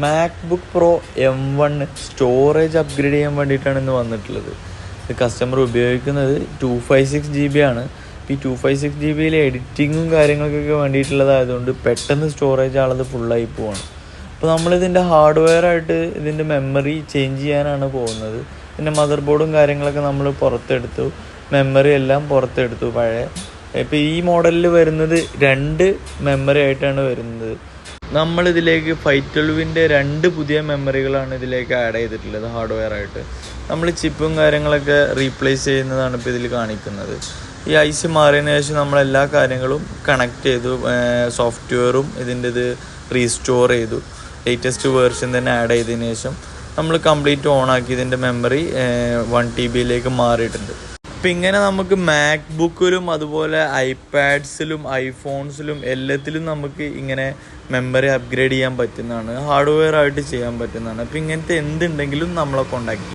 MacBook pro M1 storage upgrade ചെയ്യാൻ വേണ്ടിയിട്ടാണ് ഇന്ന് വന്നിട്ടുള്ളത്. ഇത് കസ്റ്റമർ ഉപയോഗിക്കുന്നത് 256 GB ആണ്. ഈ 256 GB എഡിറ്റിങ്ങും കാര്യങ്ങൾക്കൊക്കെ വേണ്ടിയിട്ടുള്ളതായതുകൊണ്ട് പെട്ടെന്ന് സ്റ്റോറേജ് ആളത് ഫുള്ളായി പോവാണ്. അപ്പോൾ നമ്മളിതിൻ്റെ ഹാർഡ്വെയർ ആയിട്ട് ഇതിൻ്റെ മെമ്മറി ചേഞ്ച് ചെയ്യാനാണ് പോകുന്നത്. പിന്നെ മദർ ബോർഡും കാര്യങ്ങളൊക്കെ നമ്മൾ പുറത്തെടുത്തു, മെമ്മറി എല്ലാം പുറത്തെടുത്തു. പഴയ ഇപ്പോൾ ഈ മോഡലിൽ വരുന്നത് 2 മെമ്മറി ആയിട്ടാണ് വരുന്നത്. നമ്മളിതിലേക്ക് 512-ൻ്റെ 2 പുതിയ മെമ്മറികളാണ് ഇതിലേക്ക് ആഡ് ചെയ്തിട്ടുള്ളത് ഹാർഡ്വെയർ ആയിട്ട്. നമ്മൾ ചിപ്പും കാര്യങ്ങളൊക്കെ റീപ്ലേസ് ചെയ്യുന്നതാണ് ഇപ്പോൾ ഇതിൽ കാണിക്കുന്നത്. ഈ IC മാറിയതിന് ശേഷം നമ്മളെല്ലാ കാര്യങ്ങളും കണക്ട് ചെയ്തു, സോഫ്റ്റ്വെയറും ഇതിൻ്റെത് റീസ്റ്റോർ ചെയ്തു, ലേറ്റസ്റ്റ് വേർഷൻ തന്നെ ആഡ് ചെയ്തതിന് ശേഷം നമ്മൾ കംപ്ലീറ്റ് ഓണാക്കി ഇതിൻ്റെ മെമ്മറി 1 TB മാറിയിട്ടുണ്ട്. അപ്പം ഇങ്ങനെ നമുക്ക് മാക്ബുക്കിലും അതുപോലെ ഐപാഡ്സിലും ഐഫോൺസിലും എല്ലാത്തിലും നമുക്ക് ഇങ്ങനെ മെമ്മറി അപ്ഗ്രേഡ് ചെയ്യാൻ പറ്റുന്നതാണ്, ഹാർഡ്വെയർ ആയിട്ട് ചെയ്യാൻ പറ്റുന്നതാണ്. അപ്പം ഇങ്ങനത്തെ എന്തുണ്ടെങ്കിലും നമ്മളെ കോണ്ടാക്ട്